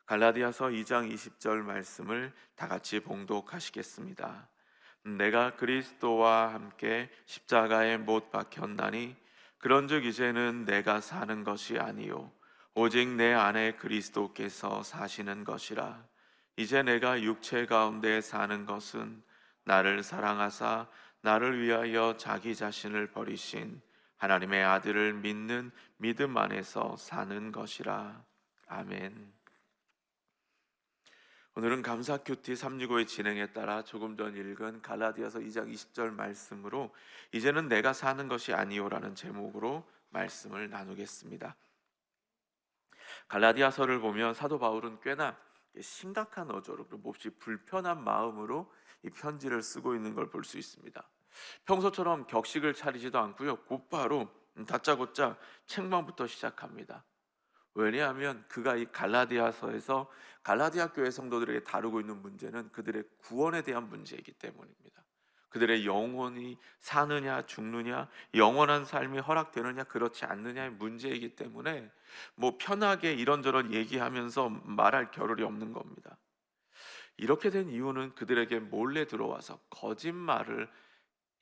갈라디아서 2장 20절 말씀을 다 같이 봉독하시겠습니다. 내가 그리스도와 함께 십자가에 못 박혔나니 그런즉 이제는 내가 사는 것이 아니요 오직 내 안에 그리스도께서 사시는 것이라. 이제 내가 육체 가운데 사는 것은 나를 사랑하사 나를 위하여 자기 자신을 버리신 하나님의 아들을 믿는 믿음 안에서 사는 것이라. 아멘. 오늘은 감사 큐티 365의 진행에 따라 조금 전 읽은 갈라디아서 2장 20절 말씀으로 이제는 내가 사는 것이 아니요라는 제목으로 말씀을 나누겠습니다. 갈라디아서를 보면 사도 바울은 꽤나 심각한 어조로 그리고 몹시 불편한 마음으로 이 편지를 쓰고 있는 걸 볼 수 있습니다. 평소처럼 격식을 차리지도 않고요, 곧바로 다짜고짜 책망부터 시작합니다. 왜냐하면 그가 이 갈라디아서에서 갈라디아 교회 성도들에게 다루고 있는 문제는 그들의 구원에 대한 문제이기 때문입니다. 그들의 영혼이 사느냐 죽느냐, 영원한 삶이 허락되느냐 그렇지 않느냐의 문제이기 때문에 뭐 편하게 이런저런 얘기하면서 말할 겨를이 없는 겁니다. 이렇게 된 이유는 그들에게 몰래 들어와서 거짓말을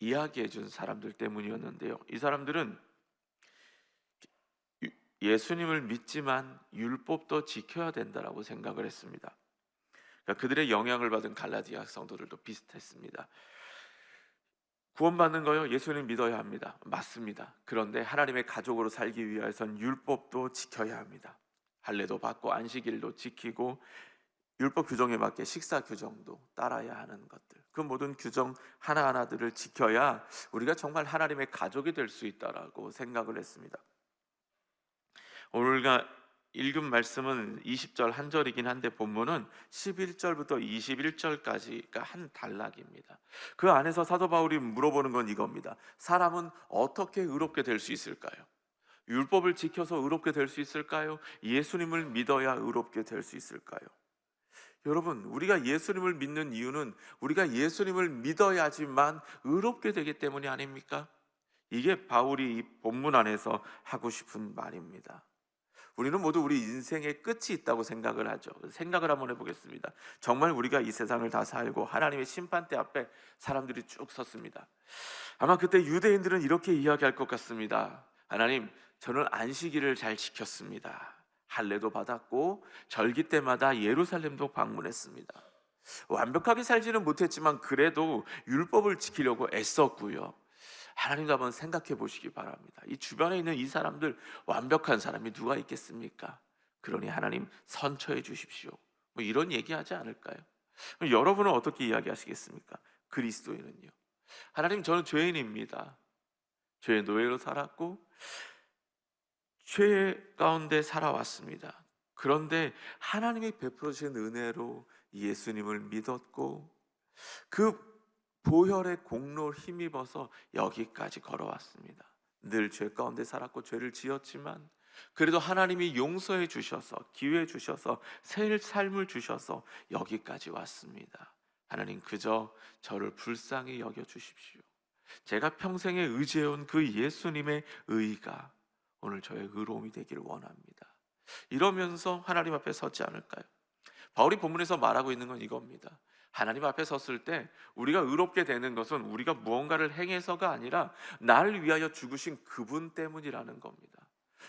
이야기해 준 사람들 때문이었는데요. 이 사람들은 예수님을 믿지만 율법도 지켜야 된다라고 생각을 했습니다. 그러니까 그들의 영향을 받은 갈라디아 성도들도 비슷했습니다. 구원받는 거요, 예수님 믿어야 합니다. 맞습니다. 그런데 하나님의 가족으로 살기 위해선 율법도 지켜야 합니다. 할례도 받고 안식일도 지키고 율법 규정에 맞게 식사 규정도 따라야 하는 것들, 그 모든 규정 하나하나들을 지켜야 우리가 정말 하나님의 가족이 될 수 있다라고 생각을 했습니다. 오늘가 읽은 말씀은 20절 한 절이긴 한데 본문은 11절부터 21절까지가 한 단락입니다. 그 안에서 사도 바울이 물어보는 건 이겁니다. 사람은 어떻게 의롭게 될 수 있을까요? 율법을 지켜서 의롭게 될 수 있을까요? 예수님을 믿어야 의롭게 될 수 있을까요? 여러분, 우리가 예수님을 믿는 이유는 우리가 예수님을 믿어야지만 의롭게 되기 때문이 아닙니까? 이게 바울이 이 본문 안에서 하고 싶은 말입니다. 우리는 모두 우리 인생의 끝이 있다고 생각을 하죠. 생각을 한번 해보겠습니다. 정말 우리가 이 세상을 다 살고 하나님의 심판대 앞에 사람들이 쭉 섰습니다. 아마 그때 유대인들은 이렇게 이야기할 것 같습니다. 하나님, 저는 안식일을 잘 지켰습니다. 할례도 받았고 절기 때마다 예루살렘도 방문했습니다. 완벽하게 살지는 못했지만 그래도 율법을 지키려고 애썼고요. 하나님도 한번 생각해 보시기 바랍니다. 이 주변에 있는 이 사람들, 완벽한 사람이 누가 있겠습니까? 그러니 하나님 선처해 주십시오, 뭐 이런 얘기하지 않을까요? 여러분은 어떻게 이야기하시겠습니까? 그리스도인은요, 하나님, 저는 죄인입니다. 죄의 노예로 살았고 죄 가운데 살아왔습니다. 그런데 하나님이 베풀어 주신 은혜로 예수님을 믿었고 그 보혈의 공로를 힘입어서 여기까지 걸어왔습니다. 늘 죄 가운데 살았고 죄를 지었지만 그래도 하나님이 용서해 주셔서 기회 주셔서 새 삶을 주셔서 여기까지 왔습니다. 하나님, 그저 저를 불쌍히 여겨 주십시오. 제가 평생에 의지해온 그 예수님의 의가 오늘 저의 의로움이 되기를 원합니다. 이러면서 하나님 앞에 서지 않을까요? 바울이 본문에서 말하고 있는 건 이겁니다. 하나님 앞에 섰을 때 우리가 의롭게 되는 것은 우리가 무언가를 행해서가 아니라 나를 위하여 죽으신 그분 때문이라는 겁니다.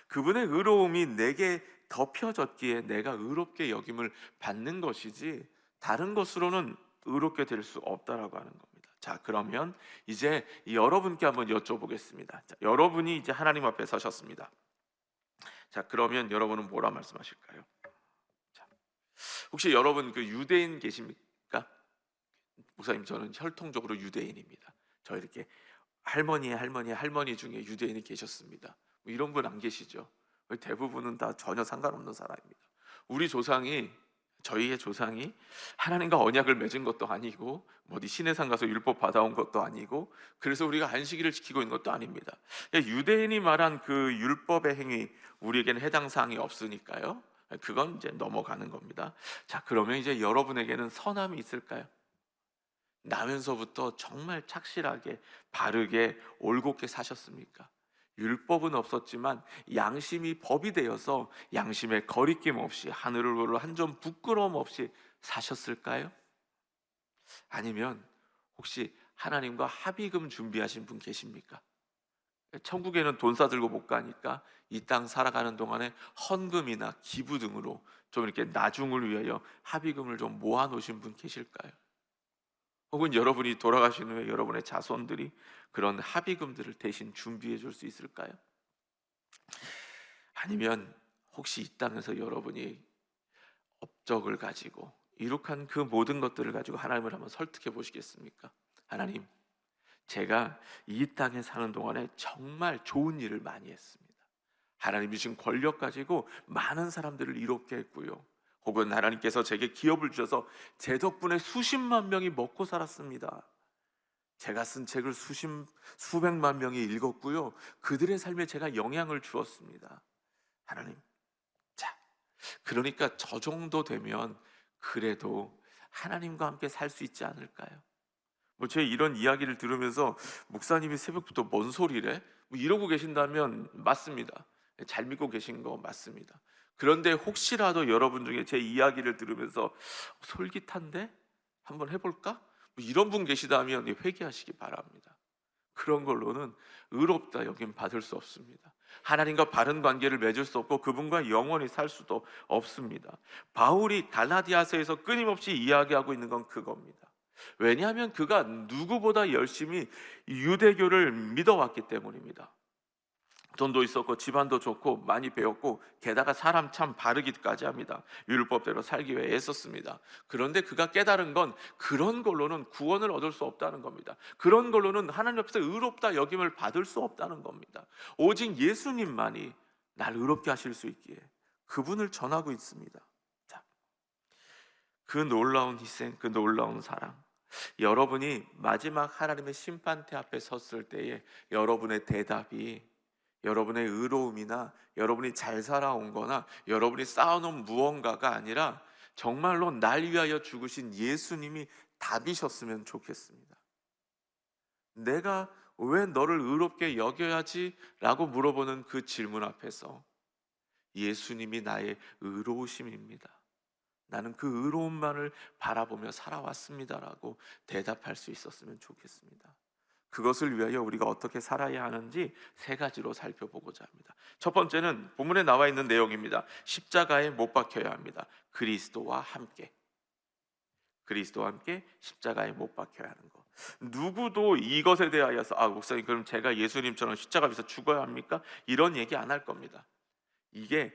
그분의 의로움이 내게 덮여졌기에 내가 의롭게 여김을 받는 것이지 다른 것으로는 의롭게 될 수 없다라고 하는 겁니다. 자, 그러면 이제 여러분께 한번 여쭤보겠습니다. 자, 여러분이 이제 하나님 앞에 서셨습니다. 자, 그러면 여러분은 뭐라 말씀하실까요? 자, 혹시 여러분 그 유대인 계십니까? 목사님, 저는 혈통적으로 유대인입니다. 저 이렇게 할머니 중에 유대인이 계셨습니다. 뭐 이런 분 안 계시죠? 대부분은 다 전혀 상관없는 사람입니다. 우리 조상이, 저희의 조상이 하나님과 언약을 맺은 것도 아니고 어디 시내산 가서 율법 받아온 것도 아니고 그래서 우리가 안식일을 지키고 있는 것도 아닙니다. 유대인이 말한 그 율법의 행위, 우리에게는 해당 사항이 없으니까요, 그건 이제 넘어가는 겁니다. 자, 그러면 이제 여러분에게는 선함이 있을까요? 나면서부터 정말 착실하게 바르게 올곧게 사셨습니까? 율법은 없었지만 양심이 법이 되어서 양심에 거리낌 없이 하늘을 한 점 부끄러움 없이 사셨을까요? 아니면 혹시 하나님과 합의금 준비하신 분 계십니까? 천국에는 돈 싸들고 못 가니까 이 땅 살아가는 동안에 헌금이나 기부 등으로 좀 이렇게 나중을 위하여 합의금을 좀 모아 놓으신 분 계실까요? 혹은 여러분이 돌아가신 후에 여러분의 자손들이 그런 합의금들을 대신 준비해 줄 수 있을까요? 아니면 혹시 이 땅에서 여러분이 업적을 가지고 이룩한 그 모든 것들을 가지고 하나님을 한번 설득해 보시겠습니까? 하나님, 제가 이 땅에 사는 동안에 정말 좋은 일을 많이 했습니다. 하나님이 주신 권력 가지고 많은 사람들을 이롭게 했고요. 혹은 하나님께서 제게 기업을 주셔서 제 덕분에 수십만 명이 먹고 살았습니다. 제가 쓴 책을 수백만 명이 읽었고요. 그들의 삶에 제가 영향을 주었습니다. 하나님, 자, 그러니까 저 정도 되면 그래도 하나님과 함께 살 수 있지 않을까요? 뭐 제 이런 이야기를 들으면서 목사님이 새벽부터 뭔 소리래? 뭐 이러고 계신다면 맞습니다. 잘 믿고 계신 거 맞습니다. 그런데 혹시라도 여러분 중에 제 이야기를 들으면서 솔깃한데 한번 해볼까? 뭐 이런 분 계시다면 회개하시기 바랍니다. 그런 걸로는 의롭다 여김 받을 수 없습니다. 하나님과 바른 관계를 맺을 수 없고 그분과 영원히 살 수도 없습니다. 바울이 갈라디아서에서 끊임없이 이야기하고 있는 건 그겁니다. 왜냐하면 그가 누구보다 열심히 유대교를 믿어왔기 때문입니다. 돈도 있었고 집안도 좋고 많이 배웠고 게다가 사람 참 바르기까지 합니다. 율법대로 살기 위해 애썼습니다. 그런데 그가 깨달은 건 그런 걸로는 구원을 얻을 수 없다는 겁니다. 그런 걸로는 하나님 앞에서 의롭다 여김을 받을 수 없다는 겁니다. 오직 예수님만이 날 의롭게 하실 수 있기에 그분을 전하고 있습니다. 자, 그 놀라운 희생, 그 놀라운 사랑, 여러분이 마지막 하나님의 심판대 앞에 섰을 때에 여러분의 대답이 여러분의 의로움이나 여러분이 잘 살아온 거나 여러분이 쌓아놓은 무언가가 아니라 정말로 날 위하여 죽으신 예수님이 답이셨으면 좋겠습니다. 내가 왜 너를 의롭게 여겨야지? 라고 물어보는 그 질문 앞에서 예수님이 나의 의로우심입니다. 나는 그 의로움만을 바라보며 살아왔습니다라고 대답할 수 있었으면 좋겠습니다. 그것을 위하여 우리가 어떻게 살아야 하는지 세 가지로 살펴보고자 합니다. 첫 번째는 본문에 나와 있는 내용입니다. 십자가에 못 박혀야 합니다. 그리스도와 함께 십자가에 못 박혀야 하는 것. 누구도 이것에 대하여서 목사님 그럼 제가 예수님처럼 십자가 위에서 죽어야 합니까? 이런 얘기 안 할 겁니다. 이게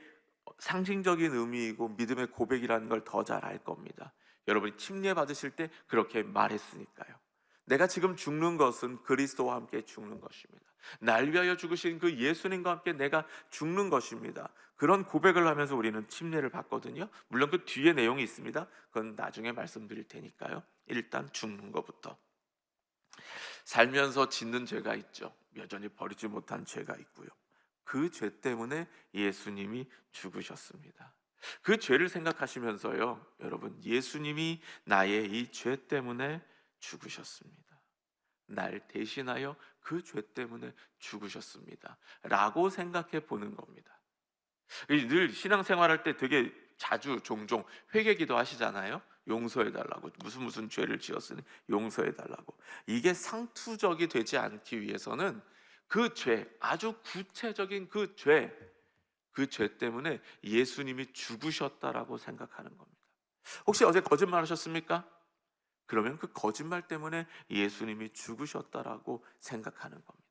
상징적인 의미이고 믿음의 고백이라는 걸 더 잘 알 겁니다. 여러분이 침례 받으실 때 그렇게 말했으니까요. 내가 지금 죽는 것은 그리스도와 함께 죽는 것입니다. 날 위하여 죽으신 그 예수님과 함께 내가 죽는 것입니다. 그런 고백을 하면서 우리는 침례를 받거든요. 물론 그 뒤에 내용이 있습니다. 그건 나중에 말씀드릴 테니까요. 일단 죽는 것부터. 살면서 짓는 죄가 있죠. 여전히 버리지 못한 죄가 있고요. 그 죄 때문에 예수님이 죽으셨습니다. 그 죄를 생각하시면서요, 여러분, 예수님이 나의 이 죄 때문에 죽으셨습니다. 날 대신하여 그 죄 때문에 죽으셨습니다. 라고 생각해 보는 겁니다. 늘 신앙생활할 때 되게 자주 종종 회개기도 하시잖아요. 용서해 달라고, 무슨 죄를 지었으니 용서해 달라고. 이게 상투적이 되지 않기 위해서는 그 죄, 아주 구체적인 그 죄 때문에 예수님이 죽으셨다라고 생각하는 겁니다. 혹시 어제 거짓말 하셨습니까? 그러면 그 거짓말 때문에 예수님이 죽으셨다라고 생각하는 겁니다.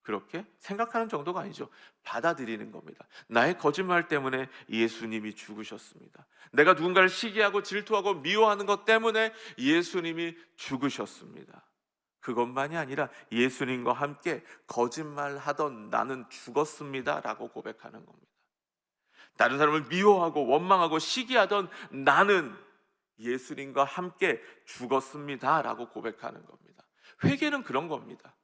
그렇게 생각하는 정도가 아니죠. 받아들이는 겁니다. 나의 거짓말 때문에 예수님이 죽으셨습니다. 내가 누군가를 시기하고 질투하고 미워하는 것 때문에 예수님이 죽으셨습니다. 그것만이 아니라 예수님과 함께 거짓말하던 나는 죽었습니다 라고 고백하는 겁니다. 다른 사람을 미워하고 원망하고 시기하던 나는 예수님과 함께 죽었습니다 라고 고백하는 겁니다. 회개는 그런 겁니다.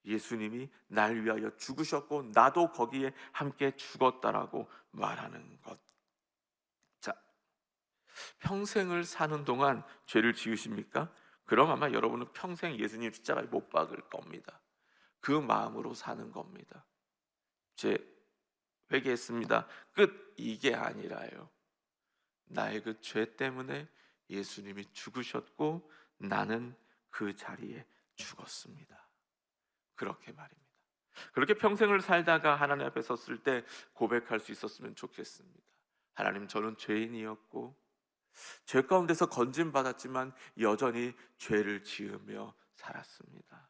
예수님이 날 위하여 죽으셨고 나도 거기에 함께 죽었다라고 말하는 것. 자, 평생을 사는 동안 죄를 지으십니까? 그럼 아마 여러분은 평생 예수님 십자가에 못 박을 겁니다. 그 마음으로 사는 겁니다. 제 회개했습니다. 끝. 이게 아니라요. 나의 그 죄 때문에 예수님이 죽으셨고 나는 그 자리에 죽었습니다. 그렇게 말입니다. 그렇게 평생을 살다가 하나님 앞에 섰을 때 고백할 수 있었으면 좋겠습니다. 하나님, 저는 죄인이었고 죄 가운데서 건짐받았지만 여전히 죄를 지으며 살았습니다.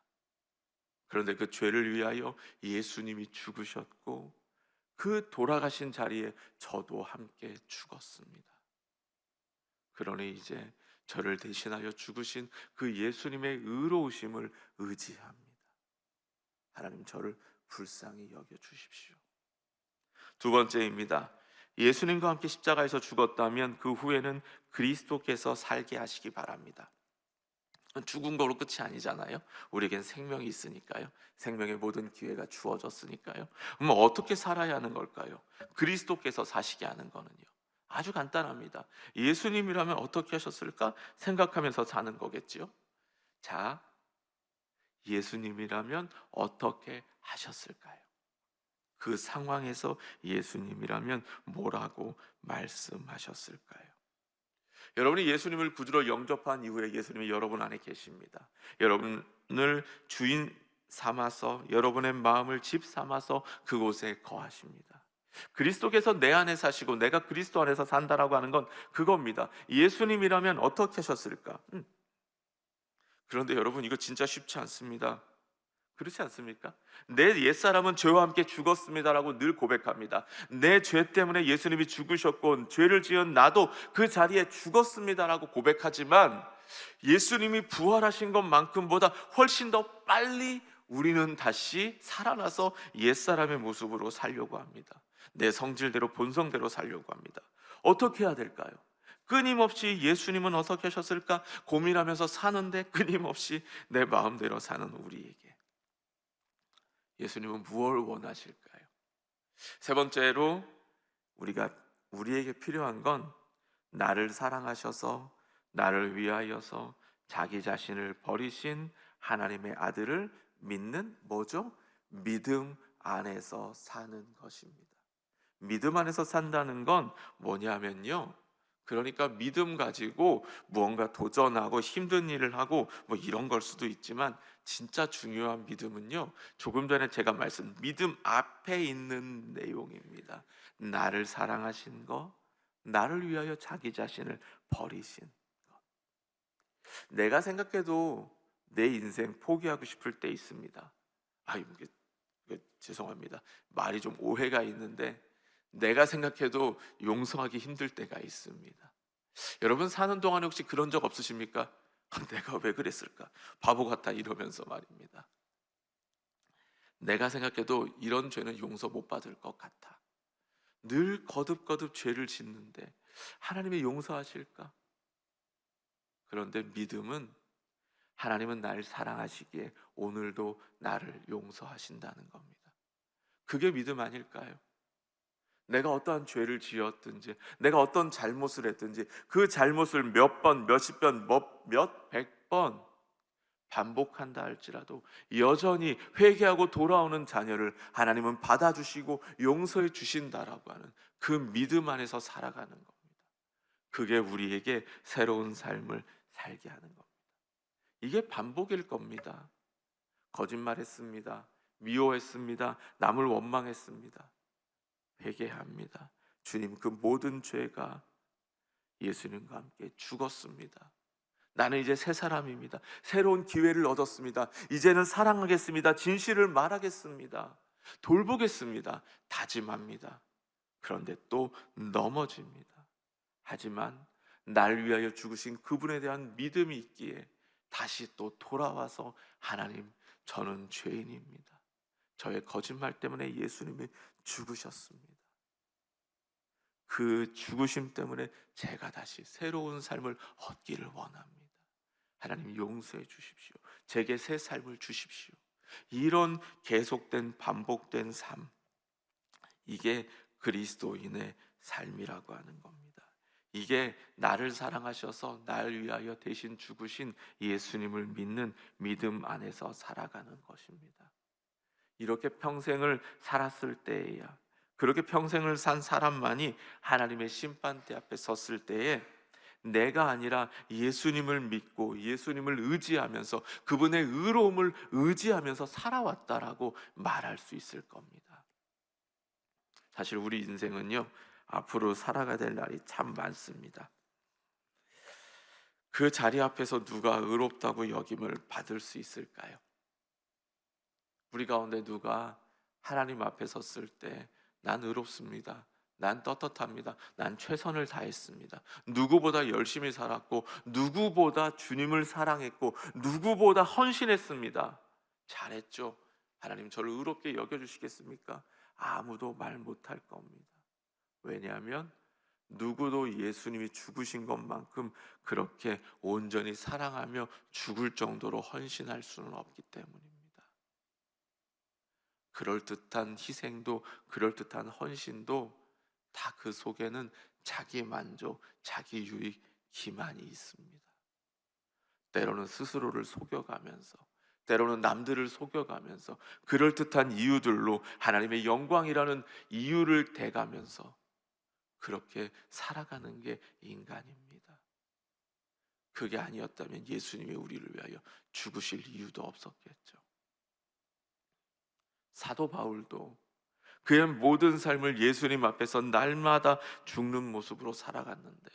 그런데 그 죄를 위하여 예수님이 죽으셨고 그 돌아가신 자리에 저도 함께 죽었습니다. 그러니 이제 저를 대신하여 죽으신 그 예수님의 의로우심을 의지합니다. 하나님, 저를 불쌍히 여겨 주십시오. 두 번째입니다. 예수님과 함께 십자가에서 죽었다면 그 후에는 그리스도께서 살게 하시기 바랍니다. 죽은 거로 끝이 아니잖아요. 우리에겐 생명이 있으니까요. 생명의 모든 기회가 주어졌으니까요. 그럼 어떻게 살아야 하는 걸까요? 그리스도께서 사시게 하는 거는요, 아주 간단합니다. 예수님이라면 어떻게 하셨을까 생각하면서 사는 거겠지요. 자, 예수님이라면 어떻게 하셨을까요? 그 상황에서 예수님이라면 뭐라고 말씀하셨을까요? 여러분이 예수님을 구주로 영접한 이후에 예수님이 여러분 안에 계십니다. 여러분을 주인 삼아서 여러분의 마음을 집 삼아서 그곳에 거하십니다. 그리스도께서 내 안에 사시고 내가 그리스도 안에서 산다라고 하는 건 그겁니다. 예수님이라면 어떻게 하셨을까? 그런데 여러분, 이거 진짜 쉽지 않습니다. 그렇지 않습니까? 내 옛사람은 죄와 함께 죽었습니다라고 늘 고백합니다. 내 죄 때문에 예수님이 죽으셨고 죄를 지은 나도 그 자리에 죽었습니다라고 고백하지만 예수님이 부활하신 것만큼보다 훨씬 더 빨리 우리는 다시 살아나서 옛사람의 모습으로 살려고 합니다. 내 성질대로 본성대로 살려고 합니다. 어떻게 해야 될까요? 끊임없이 예수님은 어떻게 하셨을까 고민하면서 사는데 끊임없이 내 마음대로 사는 우리에게 예수님은 무엇을 원하실까요? 세 번째로 우리에게 필요한 건 나를 사랑하셔서 나를 위하여서 자기 자신을 버리신 하나님의 아들을 믿는 뭐죠? 믿음 안에서 사는 것입니다. 믿음 안에서 산다는 건 뭐냐면요, 그러니까 믿음 가지고 무언가 도전하고 힘든 일을 하고 뭐 이런 걸 수도 있지만 진짜 중요한 믿음은요, 조금 전에 제가 믿음 앞에 있는 내용입니다. 나를 사랑하신 거, 나를 위하여 자기 자신을 버리신 것. 내가 생각해도 내 인생 포기하고 싶을 때 있습니다. 죄송합니다. 말이 좀 오해가 있는데 내가 생각해도 용서하기 힘들 때가 있습니다. 여러분 사는 동안에 혹시 그런 적 없으십니까? 내가 왜 그랬을까? 바보 같다 이러면서 말입니다. 내가 생각해도 이런 죄는 용서 못 받을 것 같아. 늘 거듭거듭 죄를 짓는데 하나님이 용서하실까? 그런데 믿음은 하나님은 나를 사랑하시기에 오늘도 나를 용서하신다는 겁니다. 그게 믿음 아닐까요? 내가 어떠한 죄를 지었든지 내가 어떤 잘못을 했든지 그 잘못을 몇 번, 몇십 번, 몇백 번 반복한다 할지라도 여전히 회개하고 돌아오는 자녀를 하나님은 받아주시고 용서해 주신다라고 하는 그 믿음 안에서 살아가는 겁니다. 그게 우리에게 새로운 삶을 살게 하는 겁니다. 이게 반복일 겁니다. 거짓말했습니다. 미워했습니다. 남을 원망했습니다. 회개합니다. 주님, 그 모든 죄가 예수님과 함께 죽었습니다. 나는 이제 새 사람입니다. 새로운 기회를 얻었습니다. 이제는 사랑하겠습니다. 진실을 말하겠습니다. 돌보겠습니다. 다짐합니다. 그런데 또 넘어집니다. 하지만 날 위하여 죽으신 그분에 대한 믿음이 있기에 다시 또 돌아와서 하나님, 저는 죄인입니다. 저의 거짓말 때문에 예수님이 죽으셨습니다. 그 죽으심 때문에 제가 다시 새로운 삶을 얻기를 원합니다. 하나님 용서해 주십시오. 제게 새 삶을 주십시오. 이런 계속된 반복된 삶, 이게 그리스도인의 삶이라고 하는 겁니다. 이게 나를 사랑하셔서 날 위하여 대신 죽으신 예수님을 믿는 믿음 안에서 살아가는 것입니다. 이렇게 평생을 살았을 때에야, 그렇게 평생을 산 사람만이 하나님의 심판대 앞에 섰을 때에 내가 아니라 예수님을 믿고 예수님을 의지하면서 그분의 의로움을 의지하면서 살아왔다라고 말할 수 있을 겁니다. 사실 우리 인생은요, 앞으로 살아가야 될 날이 참 많습니다. 그 자리 앞에서 누가 의롭다고 여김을 받을 수 있을까요? 우리 가운데 누가 하나님 앞에 섰을 때 난 의롭습니다, 난 떳떳합니다, 난 최선을 다했습니다, 누구보다 열심히 살았고 누구보다 주님을 사랑했고 누구보다 헌신했습니다, 잘했죠, 하나님 저를 의롭게 여겨주시겠습니까? 아무도 말 못할 겁니다. 왜냐하면 누구도 예수님이 죽으신 것만큼 그렇게 온전히 사랑하며 죽을 정도로 헌신할 수는 없기 때문입니다. 그럴듯한 희생도 그럴듯한 헌신도 다 그 속에는 자기 만족, 자기 유익, 기만이 있습니다. 때로는 스스로를 속여가면서, 때로는 남들을 속여가면서 그럴듯한 이유들로 하나님의 영광이라는 이유를 대가면서 그렇게 살아가는 게 인간입니다. 그게 아니었다면 예수님이 우리를 위하여 죽으실 이유도 없었겠죠. 사도 바울도 그의 모든 삶을 예수님 앞에서 날마다 죽는 모습으로 살아갔는데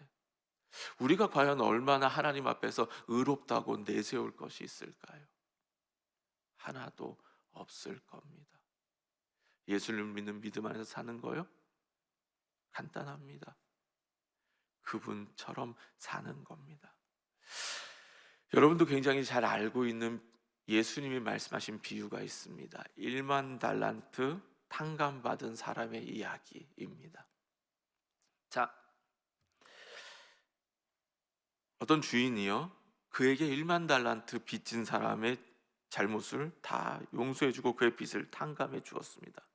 우리가 과연 얼마나 하나님 앞에서 의롭다고 내세울 것이 있을까요? 하나도 없을 겁니다. 예수님을 믿는 믿음 안에서 사는 거요? 간단합니다. 그분처럼 사는 겁니다. 여러분도 굉장히 잘 알고 있는 예수님이 말씀하신 비유가 있습니다. 1만 달란트 탕감받은 사람의 이야기입니다. 자, 어떤 주인이요, 그에게 1만 달란트 빚진 사람의 잘못을 다 용서해주고 그의 빚을 탕감해 주었습니다.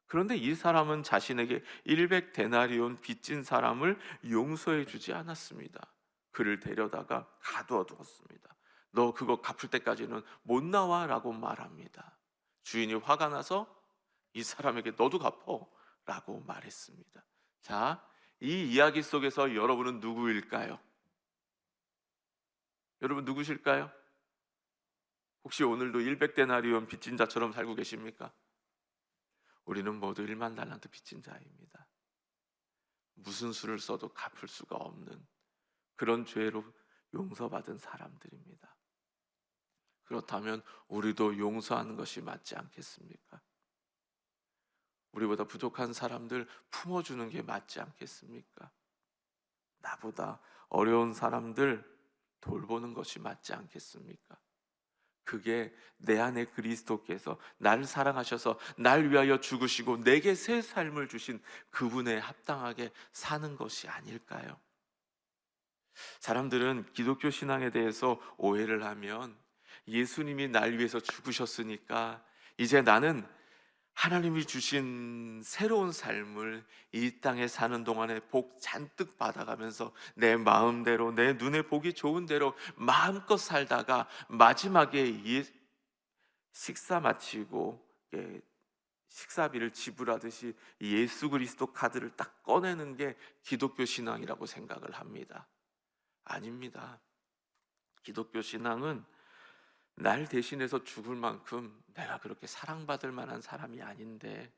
그런데 이 사람은 자신에게 100데나리온 빚진 사람을 용서해 주지 않았습니다. 그를 데려다가 가두어 두었습니다. 너 그거 갚을 때까지는 못 나와 라고 말합니다. 주인이 화가 나서 이 사람에게 너도 갚어 라고 말했습니다. 자, 이 이야기 속에서 여러분은 누구일까요? 여러분 누구실까요? 혹시 오늘도 100데나리온 빚진 자처럼 살고 계십니까? 우리는 모두 1만 달란트 빚진 자입니다. 무슨 수를 써도 갚을 수가 없는 그런 죄로 용서받은 사람들입니다. 그렇다면 우리도 용서하는 것이 맞지 않겠습니까? 우리보다 부족한 사람들 품어주는 게 맞지 않겠습니까? 나보다 어려운 사람들 돌보는 것이 맞지 않겠습니까? 그게 내 안에 그리스도께서 나를 사랑하셔서 날 위하여 죽으시고 내게 새 삶을 주신 그분에 합당하게 사는 것이 아닐까요? 사람들은 기독교 신앙에 대해서 오해를 하면 예수님이 날 위해서 죽으셨으니까 이제 나는 하나님이 주신 새로운 삶을 이 땅에 사는 동안에 복 잔뜩 받아가면서 내 마음대로 내 눈에 보기 좋은 대로 마음껏 살다가 마지막에 식사 마치고 식사비를 지불하듯이 예수 그리스도 카드를 딱 꺼내는 게 기독교 신앙이라고 생각을 합니다. 아닙니다. 기독교 신앙은 날 대신해서 죽을 만큼 내가 그렇게 사랑받을 만한 사람이 아닌데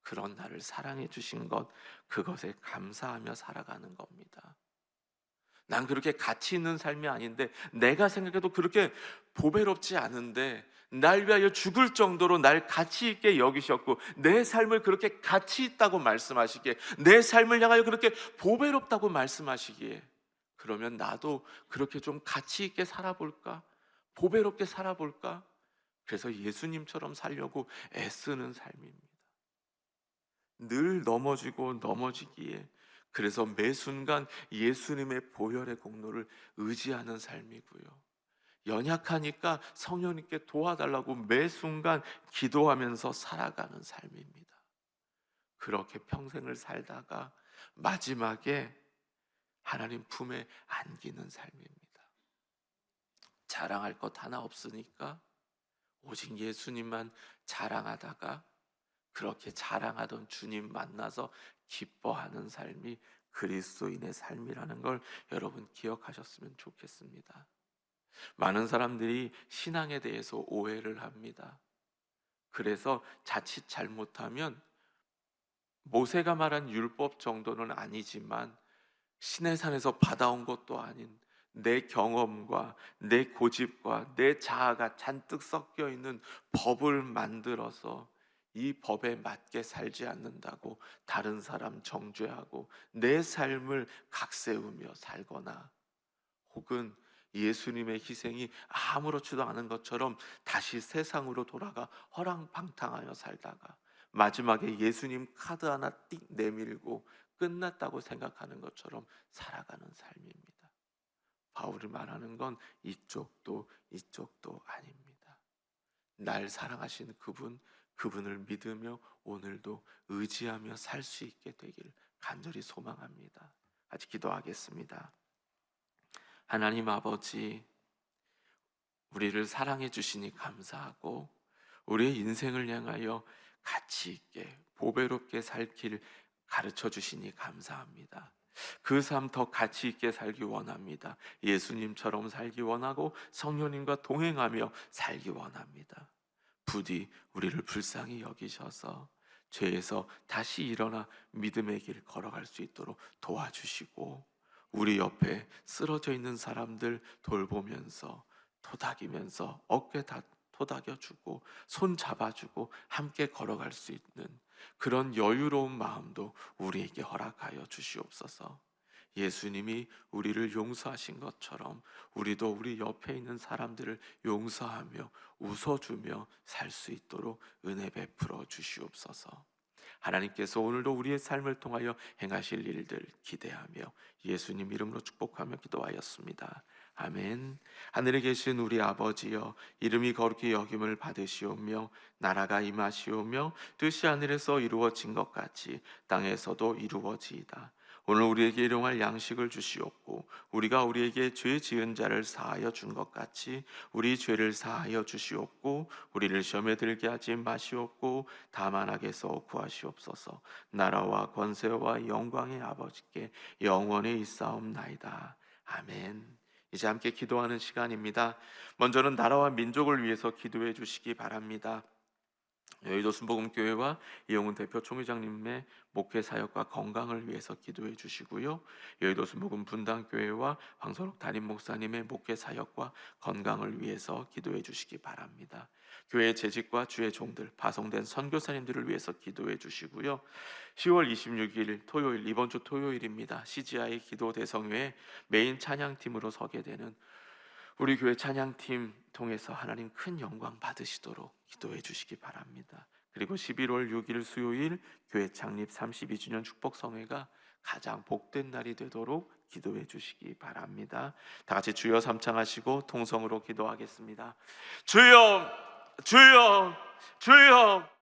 그런 나를 사랑해 주신 것, 그것에 감사하며 살아가는 겁니다. 난 그렇게 가치 있는 삶이 아닌데, 내가 생각해도 그렇게 보배롭지 않은데 날 위하여 죽을 정도로 날 가치 있게 여기셨고 내 삶을 그렇게 가치 있다고 말씀하시기에, 내 삶을 향하여 그렇게 보배롭다고 말씀하시기에, 그러면 나도 그렇게 좀 가치 있게 살아볼까? 보배롭게 살아볼까? 그래서 예수님처럼 살려고 애쓰는 삶입니다. 늘 넘어지고 넘어지기에, 그래서 매 순간 예수님의 보혈의 공로를 의지하는 삶이고요, 연약하니까 성령님께 도와달라고 매 순간 기도하면서 살아가는 삶입니다. 그렇게 평생을 살다가 마지막에 하나님 품에 안기는 삶입니다. 자랑할 것 하나 없으니까 오직 예수님만 자랑하다가 그렇게 자랑하던 주님 만나서 기뻐하는 삶이 그리스도인의 삶이라는 걸 여러분 기억하셨으면 좋겠습니다. 많은 사람들이 신앙에 대해서 오해를 합니다. 그래서 자칫 잘못하면 모세가 말한 율법 정도는 아니지만 시내산에서 받아온 것도 아닌 내 경험과 내 고집과 내 자아가 잔뜩 섞여 있는 법을 만들어서 이 법에 맞게 살지 않는다고 다른 사람 정죄하고 내 삶을 각세우며 살거나, 혹은 예수님의 희생이 아무렇지도 않은 것처럼 다시 세상으로 돌아가 허랑방탕하여 살다가 마지막에 예수님 카드 하나 띡 내밀고 끝났다고 생각하는 것처럼 살아가는 삶입니다. 바울이 말하는 건 이쪽도 이쪽도 아닙니다. 날 사랑하신 그분, 그분을 믿으며 오늘도 의지하며 살 수 있게 되길 간절히 소망합니다. 아직 기도하겠습니다. 하나님 아버지, 우리를 사랑해 주시니 감사하고 우리의 인생을 향하여 가치 있게 보배롭게 살 길 가르쳐 주시니 감사합니다. 그 삶 더 가치 있게 살기 원합니다. 예수님처럼 살기 원하고 성령님과 동행하며 살기 원합니다. 부디 우리를 불쌍히 여기셔서 죄에서 다시 일어나 믿음의 길 걸어갈 수 있도록 도와주시고, 우리 옆에 쓰러져 있는 사람들 돌보면서 토닥이면서 어깨 다 토닥여주고 손 잡아주고 함께 걸어갈 수 있는 그런 여유로운 마음도 우리에게 허락하여 주시옵소서. 예수님이 우리를 용서하신 것처럼 우리도 우리 옆에 있는 사람들을 용서하며 웃어주며 살 수 있도록 은혜 베풀어 주시옵소서. 하나님께서 오늘도 우리의 삶을 통하여 행하실 일들 기대하며 예수님 이름으로 축복하며 기도하였습니다. 아멘. 하늘에 계신 우리 아버지여, 이름이 거룩히 여김을 받으시오며 나라가 임하시오며 뜻이 하늘에서 이루어진 것 같이 땅에서도 이루어지이다. 오늘 우리에게 일용할 양식을 주시옵고 우리가 우리에게 죄 지은 자를 사하여 준 것 같이 우리 죄를 사하여 주시옵고 우리를 시험에 들게 하지 마시옵고 다만 악에서 구하시옵소서. 나라와 권세와 영광의 아버지께 영원히 있사옵나이다. 아멘. 이제 함께 기도하는 시간입니다. 먼저는 나라와 민족을 위해서 기도해 주시기 바랍니다. 여의도 순복음교회와 이용훈 대표 총회장님의 목회 사역과 건강을 위해서 기도해 주시고요. 여의도 순복음 분당교회와 황선옥 담임 목사님의 목회 사역과 건강을 위해서 기도해 주시기 바랍니다. 교회 재직과 주의 종들, 파송된 선교사님들을 위해서 기도해 주시고요. 10월 26일 토요일, 이번 주 토요일입니다. CGI 기도 대성회에 메인 찬양팀으로 서게 되는 우리 교회 찬양팀 통해서 하나님 큰 영광 받으시도록 기도해 주시기 바랍니다. 그리고 11월 6일 수요일 교회 창립 32주년 축복성회가 가장 복된 날이 되도록 기도해 주시기 바랍니다. 다 같이 주여 삼창하시고 통성으로 기도하겠습니다. 주여, 주여, 주여.